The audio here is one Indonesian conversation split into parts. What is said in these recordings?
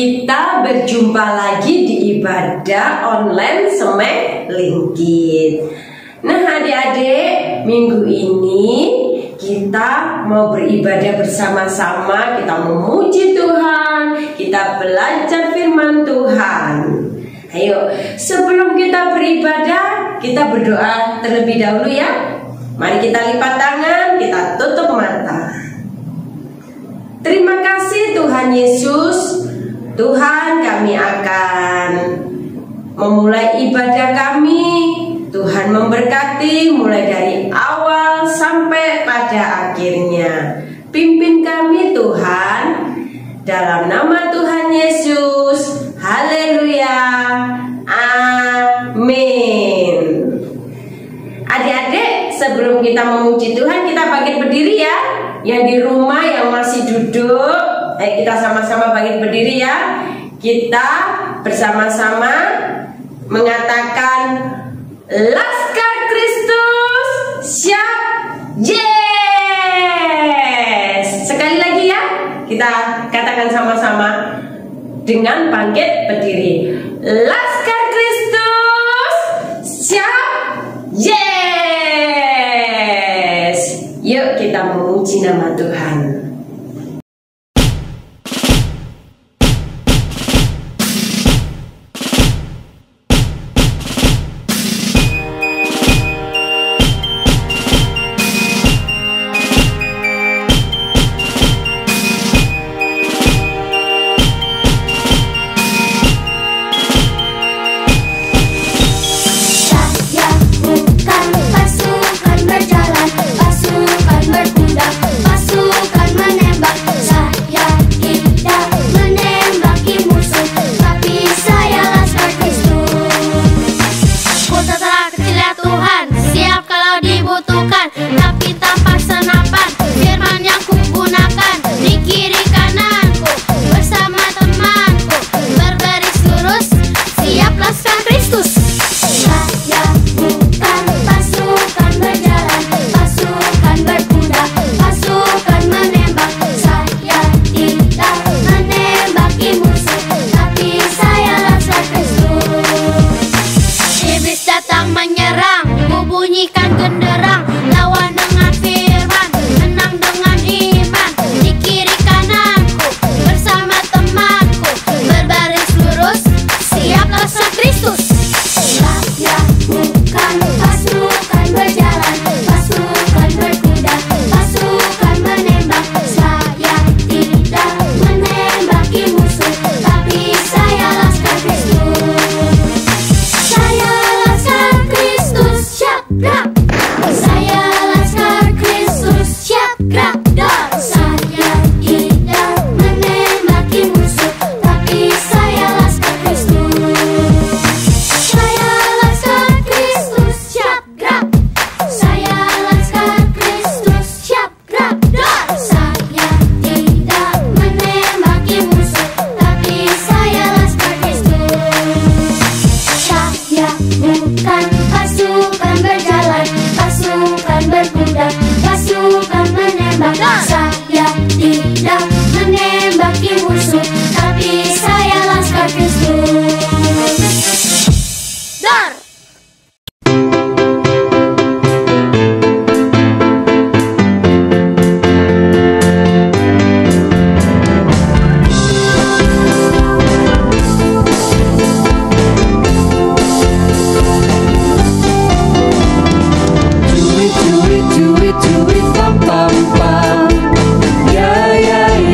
kita berjumpa lagi di ibadah online Semek Lingkit. Nah adik-adik, minggu ini kita mau beribadah bersama-sama. Kita memuji Tuhan, kita belajar firman Tuhan. Ayo, sebelum kita beribadah, kita berdoa terlebih dahulu ya. Mari kita lipat tangan, kita tutup mata. Terima kasih Tuhan Yesus. Tuhan, kami akan memulai ibadah kami. Tuhan memberkati mulai dari awal sampai pada akhirnya. Pimpin kami Tuhan, dalam nama Tuhan Yesus. Haleluya. Amin. Adik-adik, sebelum kita memuji Tuhan, kita bangkit berdiri ya. Yang di rumah yang masih duduk, kita sama-sama bangkit berdiri ya. Kita bersama-sama mengatakan, Laskar Kristus siap. Yes. Sekali lagi ya, kita katakan sama-sama dengan bangkit berdiri. Laskar Kristus siap. Yes. Yuk kita memuji nama Tuhan. Do it, bum bum bum. Yeah, yeah, yeah.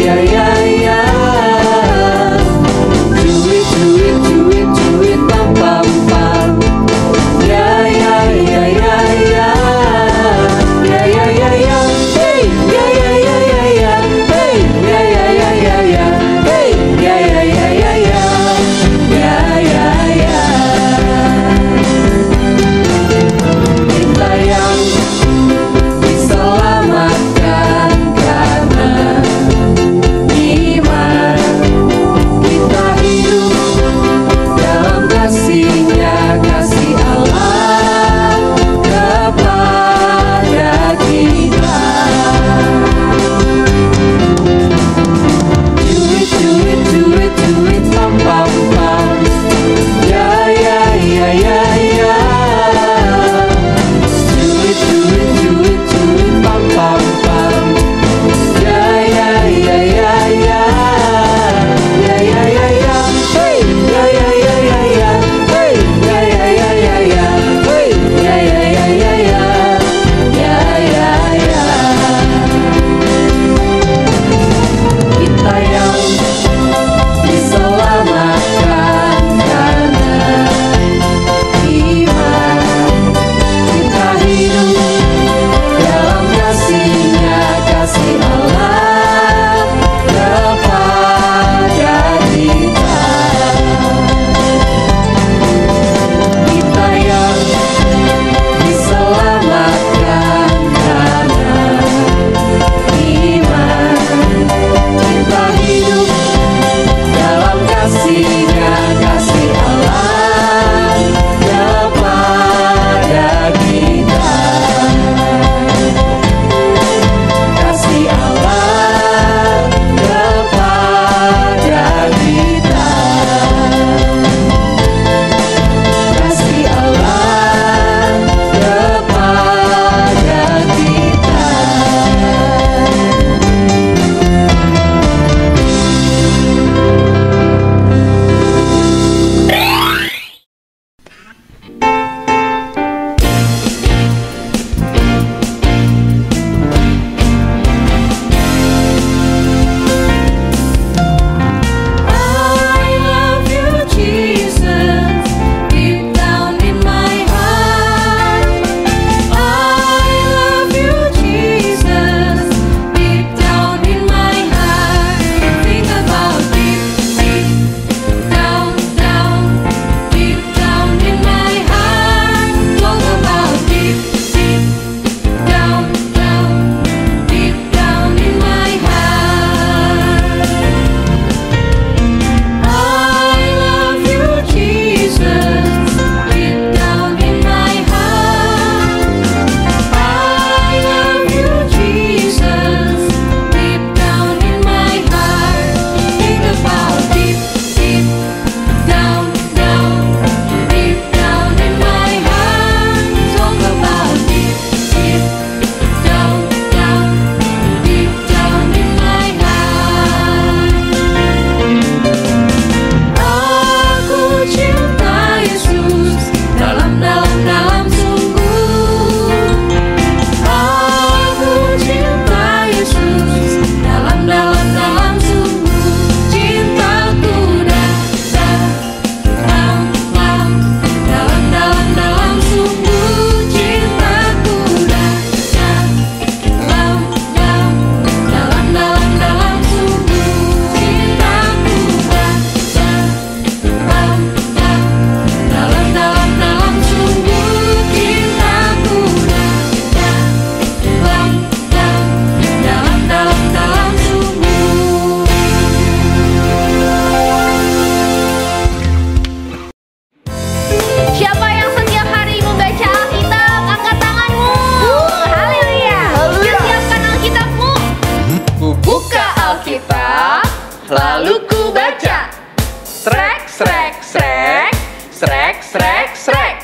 srek, srek, srek, srek, srek, srek,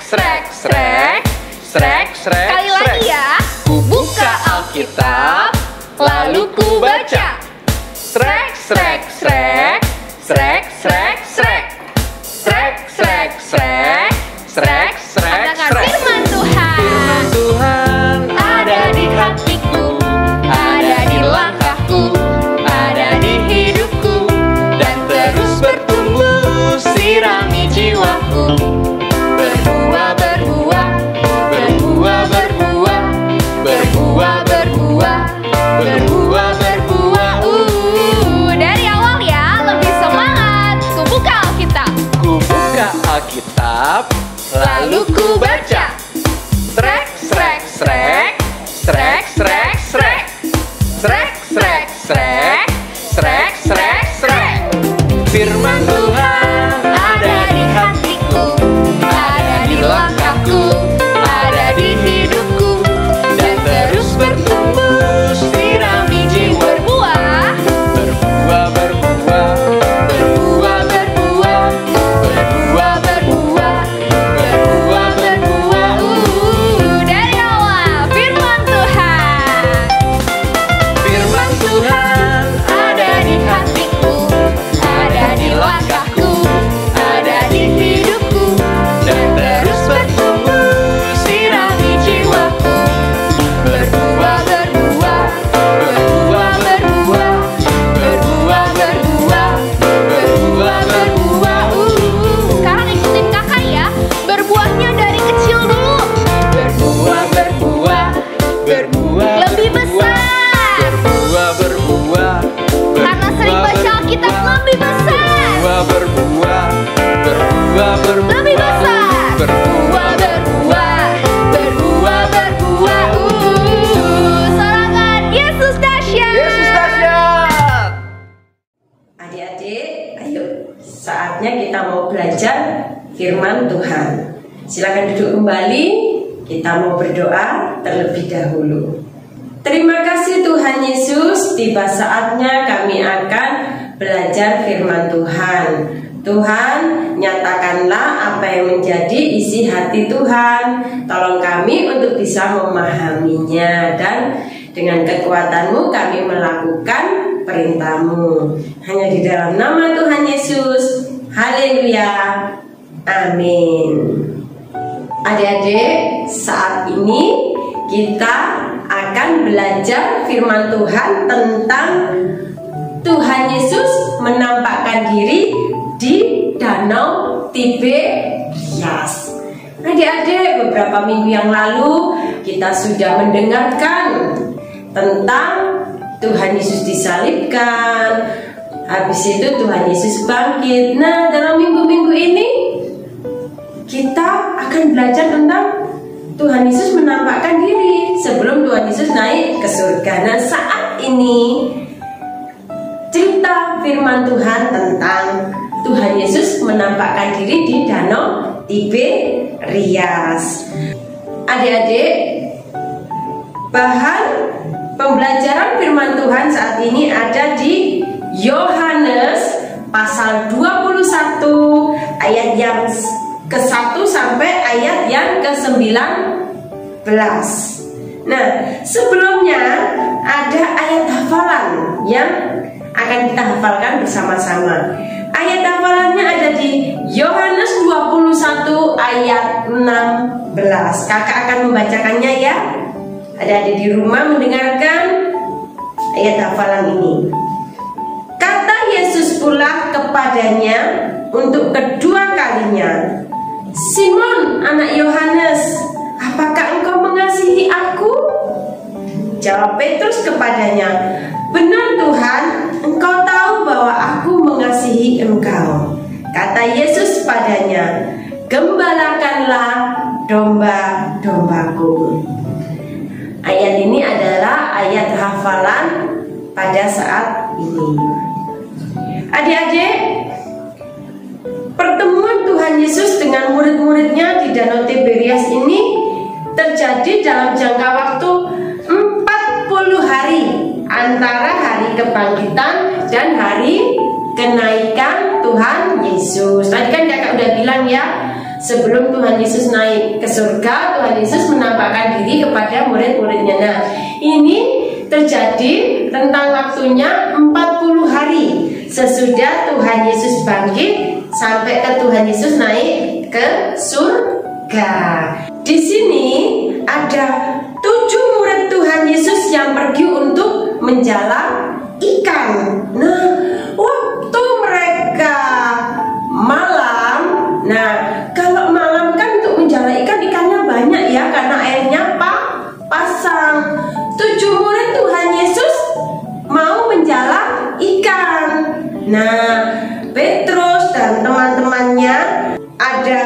srek, srek, srek, srek. Sekali lagi ya. Ku buka Alkitab, lalu ku baca. Srek, srek, srek, srek, srek, srek, srek, srek, srek, srek, srek, Katakan srek. firman Tuhan. Firman Tuhan ada di hatiku, ada di langkahku, ada di hidupku, dan terus bertumbuh sirami jiwaku. Berbuah, berbuah, berbuah, berbuah, berbuah, berbuah, berbuah, berbuah. Dari awal ya, lebih semangat. Ku buka Alkitab. Ku buka Alkitab, lalu ku baca. Srek, srek, srek, srek, srek, srek, srek, srek, srek, srek, srek, srek. Firman Tuhan ada di hatiku, ada di langkahku, ada di hidupku, dan terus bertumbuh sirami jiwa. Berbuah. Berbuah, berbuah, berbuah, berbuah, berbuah, berbuah, berbuah, berbuah. Dari awal, firman Tuhan. Firman Tuhan ada di hatiku, ada di langkahku, ada di hidupku, dan terus bertumbuh sirami jiwaku. Berbuah, berbuah, berbuah, berbuah, berbuah, berbuah, berbuah, berbuah. Sekarang ikutin kakak ya. Berbuahnya dari kecil dulu. Berbuah, berbuah, berbuah, Lebih besar. berbuah, berbuah, Karena sering baca Alkitab lebih besar. berbuah, berbuah, berbuah, berbuah, Lebih besar. berbuah, Berbuah, berbuah, berbuah. Sorangan Yesus dahsyat. Yesus dahsyat. Adik-adik, ayo saatnya kita mau belajar firman Tuhan. Silakan duduk kembali. Kita mau berdoa terlebih dahulu. Terima kasih Tuhan Yesus, tiba saatnya kami akan belajar firman Tuhan. Tuhan, nyatakanlah apa yang menjadi isi hati Tuhan. Tolong kami untuk bisa memahaminya, dan dengan kekuatan-Mu kami melakukan perintah-Mu. Hanya di dalam nama Tuhan Yesus. Haleluya. Amin. Adik-adik, saat ini kita akan belajar firman Tuhan tentang Tuhan Yesus menampakkan diri di Danau Tiberias. Adik-adik, beberapa minggu yang lalu kita sudah mendengarkan tentang Tuhan Yesus disalibkan. Habis itu Tuhan Yesus bangkit. Nah, dalam minggu-minggu ini kita akan belajar tentang Tuhan Yesus menampakkan diri sebelum Tuhan Yesus naik ke surga. Nah, saat ini cerita firman Tuhan tentang Tuhan Yesus menampakkan diri di Danau Tiberias. Adik-adik, bahan pembelajaran firman Tuhan saat ini ada di Yohanes pasal 21 ayat yang ke-1 sampai ayat yang ke-19. Nah, sebelumnya ada ayat hafalan yang akan kita hafalkan bersama-sama. Ayat hafalannya ada di Yohanes 21 ayat 16. Kakak akan membacakannya ya. Ada di rumah mendengarkan ayat hafalan ini. Kata Yesus pula kepadanya untuk kedua kalinya, Simon anak Yohanes, apakah engkau mengasihi aku? Jawab Petrus kepadanya, benar Tuhan, engkau tahu bahwa aku mengasihi engkau. Kata Yesus padanya, gembalakanlah domba-dombaku. Ayat ini adalah ayat hafalan pada saat ini. Adik-adik, pertemuan Tuhan Yesus dengan murid-muridnya di Danau Tiberias ini terjadi dalam jangka waktu 40 hari antara hari kebangkitan dan hari kenaikan Tuhan Yesus. Tadi kan kakak udah bilang ya, sebelum Tuhan Yesus naik ke surga, Tuhan Yesus menampakkan diri kepada murid-muridnya. Nah, ini terjadi tentang waktunya 40 hari sesudah Tuhan Yesus bangkit sampai ke Tuhan Yesus naik ke surga. Di sini ada 7 murid Tuhan Yesus yang pergi untuk menjala ikan. Nah, waktu mereka malam, nah kalau malam kan untuk menjala ikan, ikannya banyak ya karena airnya pasang. 7 murid Tuhan Yesus mau menjala ikan. Nah, Petrus dan teman-temannya, ada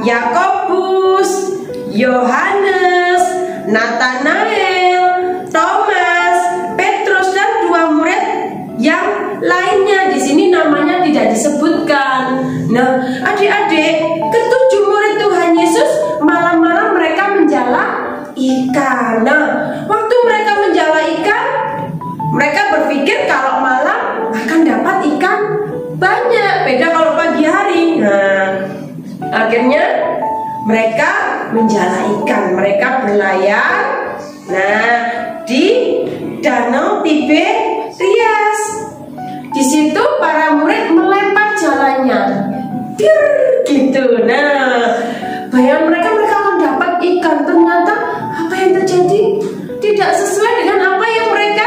Yakobus, Yohanes, Nathanael, Thomas, Petrus dan 2 murid yang lainnya. Di sini namanya tidak disebutkan. Nah, adik-adik, ke-7 murid Tuhan Yesus malam-malam mereka menjala ikan. Nah, waktu mereka menjala ikan, mereka berpikir kalau malam akan dapat ikan banyak, beda kalau pagi hari. Nah, akhirnya mereka menjala ikan, mereka berlayar. Nah, di Danau Tiberias. Di situ para murid melempar jalannya, gitu. Nah, bayangan mereka akan dapat ikan. Ternyata apa yang terjadi tidak sesuai dengan apa yang mereka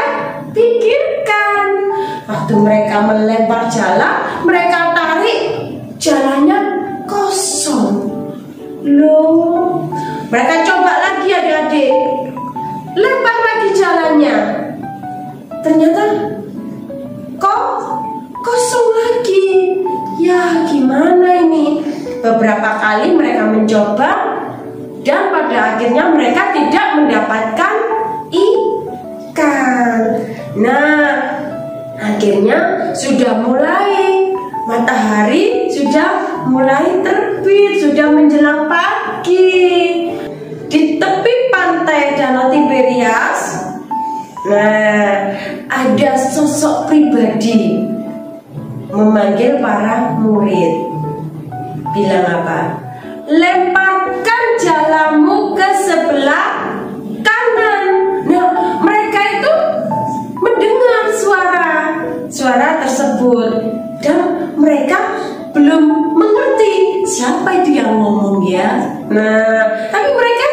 pikirkan. Waktu mereka melempar jala, mereka tarik, jalannya kosong. Loh, mereka coba lagi adik-adik, lempar lagi jalannya. Ternyata kok kosong lagi. Ya gimana ini? Beberapa kali mereka mencoba dan pada akhirnya mereka tidak mendapatkan ikan. Nah, akhirnya sudah mulai matahari, sudah mulai terbit, sudah menjelang pagi. Di tepi pantai Danau Tiberias, nah, ada sosok pribadi memanggil para murid. Bilang apa? Lemparkan jalamu ke sebelah kanan. Nah, mereka itu mendengar suara tersebut dan mereka belum mengerti siapa itu yang ngomong ya. Nah, tapi mereka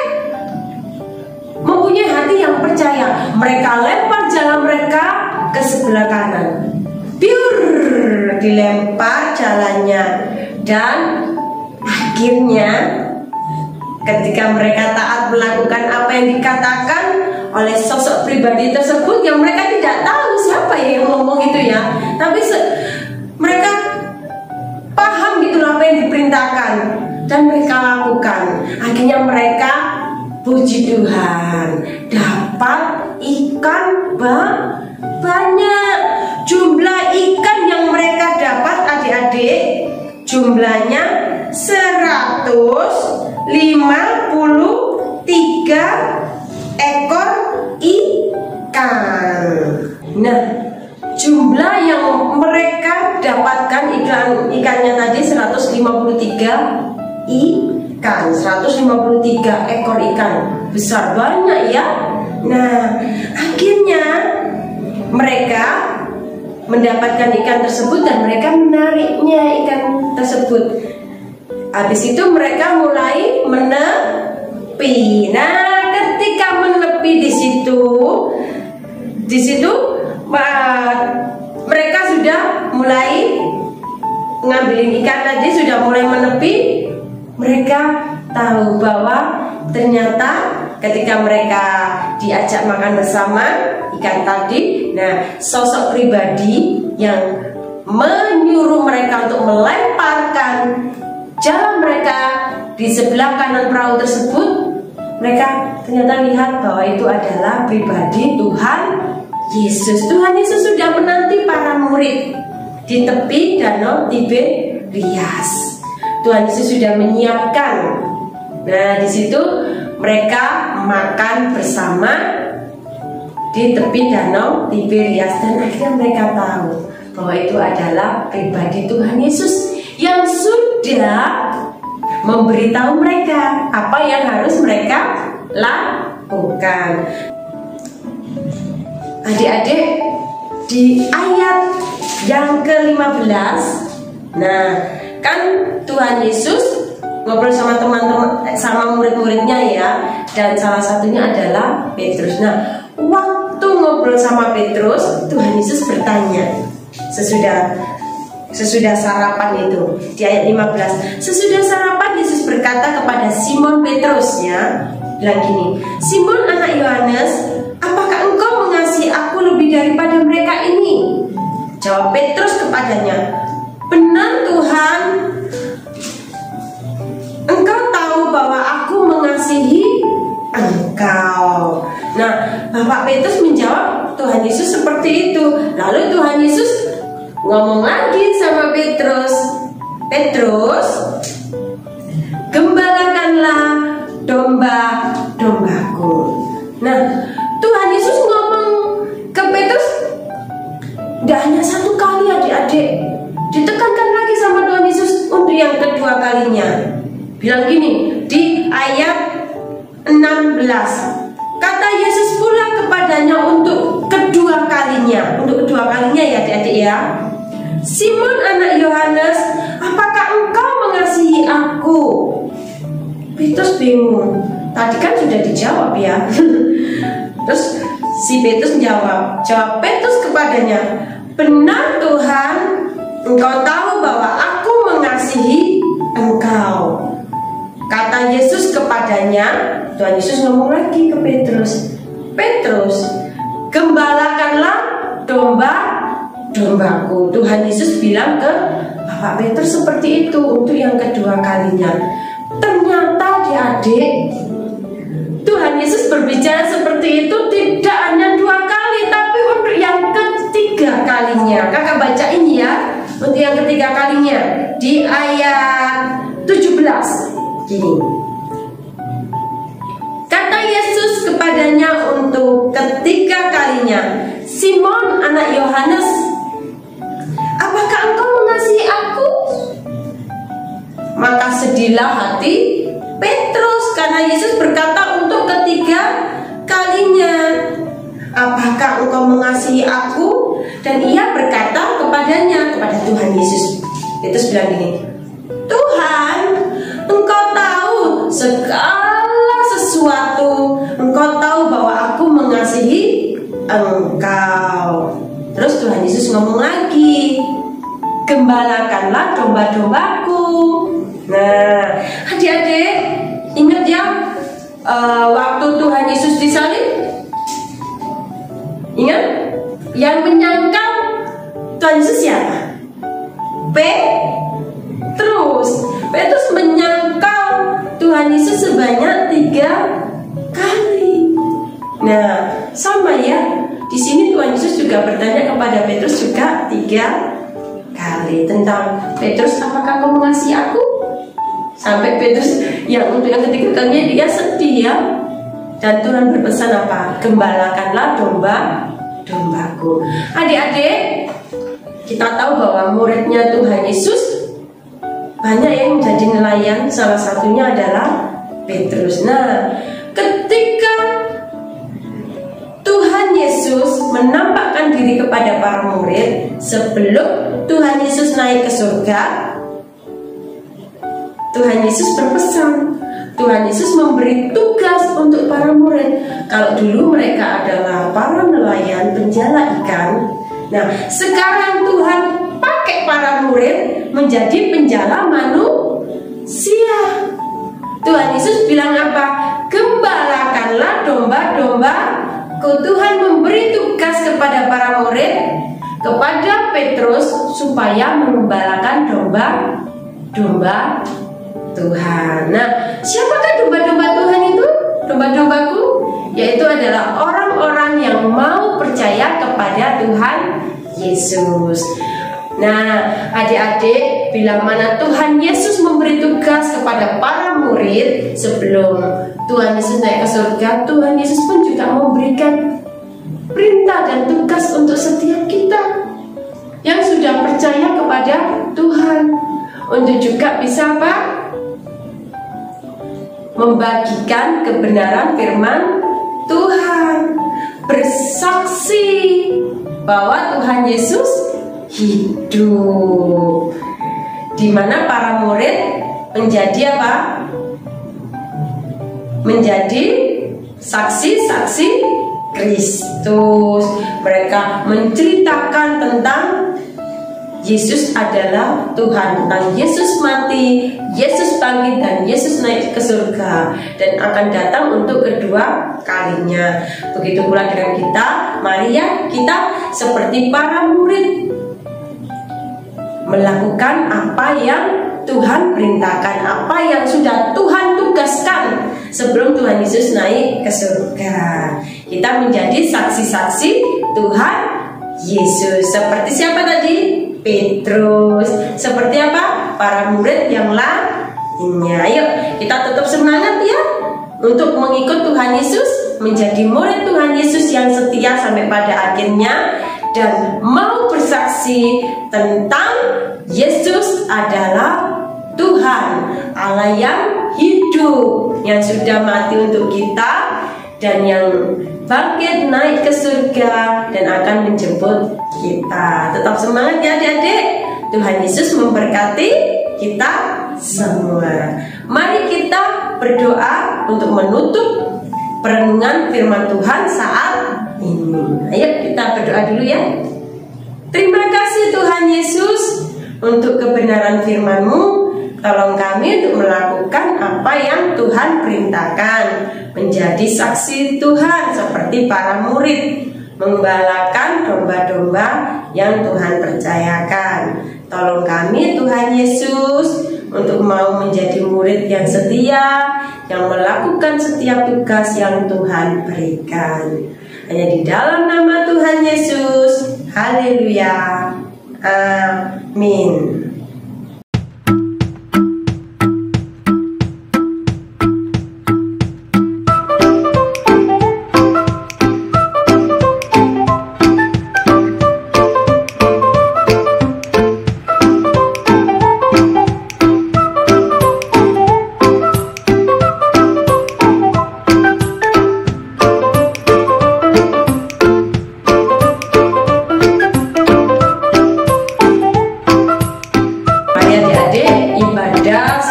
mempunyai hati yang percaya. Mereka lempar jalan mereka ke sebelah kanan. Biur, dilempar jalannya. Dan akhirnya ketika mereka taat melakukan apa yang dikatakan oleh sosok pribadi tersebut, yang mereka tidak tahu siapa yang ngomong itu ya, tapi mereka paham gitu apa yang diperintahkan dan mereka lakukan. Akhirnya mereka, puji Tuhan, dapat ikan banyak. Jumlah ikan yang mereka dapat adik-adik, jumlahnya 153 ekor ikan. Nah, jumlah yang mereka dapatkan ikannya tadi 153 ikan, 153 ekor ikan. Besar banyak ya. Nah, akhirnya mereka mendapatkan ikan tersebut dan mereka menariknya ikan tersebut. Habis itu mereka mulai menepi. Nah, ketika menepi di situ mereka sudah mulai ngambilin ikan tadi, sudah mulai menepi. Mereka tahu bahwa ternyata ketika mereka diajak makan bersama ikan tadi, nah, sosok pribadi yang menyuruh mereka untuk melemparkan jalan mereka di sebelah kanan perahu tersebut, mereka ternyata lihat bahwa itu adalah pribadi Tuhan Yesus. Tuhan Yesus sudah menanti para murid di tepi Danau Tiberias. Tuhan Yesus sudah menyiapkan. Nah, di situ mereka makan bersama di tepi Danau Tiberias dan akhirnya mereka tahu bahwa itu adalah pribadi Tuhan Yesus yang sudah memberitahu mereka apa yang harus mereka lakukan. Adik-adik, di ayat yang ke-15, nah kan Tuhan Yesus ngobrol sama teman-teman, sama murid-muridnya ya, dan salah satunya adalah Petrus. Nah, waktu ngobrol sama Petrus, Tuhan Yesus bertanya sesudah sarapan itu di ayat 15. Sesudah sarapan Yesus berkata kepada Simon Petrus, ya, bilang gini, Simon anak Yohanes, apakah engkau mengasihi aku lebih daripada mereka ini? Jawab Petrus kepadanya, benar Tuhan, engkau tahu bahwa aku mengasihi engkau. Nah, Bapak Petrus menjawab Tuhan Yesus seperti itu. Lalu Tuhan Yesus ngomong lagi sama Petrus, Petrus, gembalakanlah domba-dombaku. Nah, Tuhan Yesus ngomong ke Petrus tidak hanya satu kali, adik-adik. Ditekankan lagi sama Tuhan Yesus untuk yang kedua kalinya. Bilang gini di ayat 16. Kata Yesus pula kepadanya untuk kedua kalinya. Untuk kedua kalinya ya adik-adik ya. Simon anak Yohanes, apakah engkau mengasihi aku? Petrus bingung. Tadi kan sudah dijawab ya. Terus si Petrus jawab Petrus kepadanya, benar Tuhan, engkau tahu bahwa aku mengasihi engkau. Kata Yesus kepadanya, Tuhan Yesus ngomong lagi ke Petrus, Petrus, gembalakanlah domba-dombaku. Tuhan Yesus bilang ke Bapak Petrus seperti itu untuk yang kedua kalinya. Ternyata adik-adik, Tuhan Yesus berbicara seperti itu tidak hanya dua kali, tapi untuk yang ketiga kalinya. Kakak baca ini ya, untuk yang ketiga kalinya di ayat 17. Gini, kata Yesus kepadanya untuk ketiga kalinya, Simon anak Yohanes, apakah engkau mengasihi aku? Maka sedihlah hati Petrus karena Yesus berkata untuk ketiga kalinya, apakah engkau mengasihi aku? Dan ia berkata kepadanya, kepada Tuhan Yesus, Petrus bilang gini, Tuhan, engkau tahu segala sesuatu, engkau tahu bahwa aku mengasihi engkau. Terus Tuhan Yesus ngomong lagi, gembalakanlah domba-dombaku. Nah, adik-adik, ingat ya, waktu Tuhan Yesus disalib, ingat? Yang menyangkal Tuhan Yesus siapa? Petrus menyangkal Tuhan Yesus sebanyak 3 kali. Nah, sama ya. Di sini Tuhan Yesus juga bertanya kepada Petrus juga 3 kali tentang Petrus, apakah kau mengasihi aku? Sampai Petrus yang untuk yang ketiga kalinya dia sedih ya. Dan Tuhan berpesan apa? Gembalakanlah domba-dombaku. Adik-adik, kita tahu bahwa muridnya Tuhan Yesus banyak yang menjadi nelayan, salah satunya adalah Petrus. Nah, ketika Tuhan Yesus menampakkan diri kepada para murid sebelum Tuhan Yesus naik ke surga, Tuhan Yesus berpesan, Tuhan Yesus memberi tugas untuk para murid. Kalau dulu mereka adalah para nelayan, penjala ikan, nah sekarang Tuhan pakai para murid menjadi penjala manusia. Tuhan Yesus bilang apa? Gembalakanlah domba-dombaku. Tuhan memberi tugas kepada para murid, kepada Petrus, supaya mengembalakan domba-domba Tuhan. Nah, siapakah domba-domba Tuhan itu? Domba-dombaku, yaitu adalah orang-orang yang mau percaya kepada Tuhan Yesus. Nah, adik-adik, bila mana Tuhan Yesus memberi tugas kepada para murid sebelum Tuhan Yesus naik ke surga, Tuhan Yesus pun juga memberikan perintah dan tugas untuk setiap kita. yang sudah percaya kepada Tuhan, untuk juga bisa apa? Membagikan kebenaran firman Tuhan, bersaksi bahwa Tuhan Yesus hidup. Di mana para murid menjadi apa? Menjadi saksi-saksi Kristus. Mereka menceritakan tentang Yesus adalah Tuhan, tentang Yesus mati, Yesus bangkit, dan Yesus naik ke surga dan akan datang untuk kedua kalinya. Begitu pula dengan kita. Mari ya kita seperti para murid melakukan apa yang Tuhan perintahkan, apa yang sudah Tuhan tugaskan sebelum Tuhan Yesus naik ke surga. Kita menjadi saksi-saksi Tuhan Yesus. Seperti siapa tadi? Petrus. Seperti apa? Para murid yang lainnya. Ayo kita tetap semangat ya untuk mengikut Tuhan Yesus, menjadi murid Tuhan Yesus yang setia sampai pada akhirnya, dan mau bersaksi tentang Yesus adalah Tuhan, Allah yang hidup, yang sudah mati untuk kita, dan yang bangkit naik ke surga dan akan menjemput kita. Tetap semangat ya adik-adik. Tuhan Yesus memberkati kita semua. Mari kita berdoa untuk menutup perenungan firman Tuhan saat ini. Ayo kita berdoa dulu ya. Terima kasih Tuhan Yesus untuk kebenaran firman-Mu. Tolong kami untuk melakukan apa yang Tuhan perintahkan, menjadi saksi Tuhan seperti para murid, menggembalakan domba-domba yang Tuhan percayakan. Tolong kami Tuhan Yesus untuk mau menjadi murid yang setia, yang melakukan setiap tugas yang Tuhan berikan. Hanya di dalam nama Tuhan Yesus. Haleluya. Amin.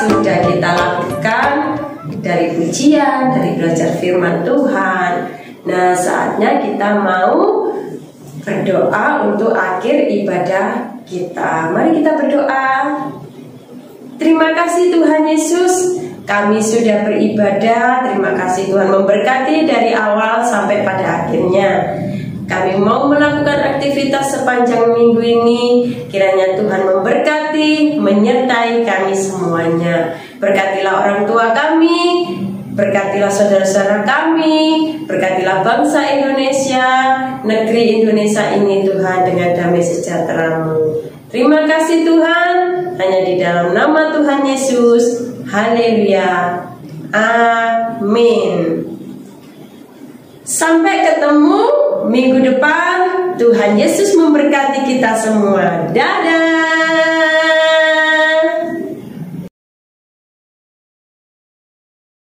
Sudah kita lakukan dari pujian, dari belajar firman Tuhan. Nah, saatnya kita mau berdoa untuk akhir ibadah kita. Mari kita berdoa. Terima kasih Tuhan Yesus, kami sudah beribadah. Terima kasih Tuhan memberkati dari awal sampai pada akhirnya. Kami mau melakukan aktivitas sepanjang minggu ini. Kiranya Tuhan memberkati, menyertai kami semuanya. Berkatilah orang tua kami, berkatilah saudara-saudara kami, berkatilah bangsa Indonesia, negeri Indonesia ini Tuhan dengan damai sejahtera-Mu. Terima kasih Tuhan, hanya di dalam nama Tuhan Yesus. Haleluya. Amin. Sampai ketemu minggu depan. Tuhan Yesus memberkati kita semua. Dadah.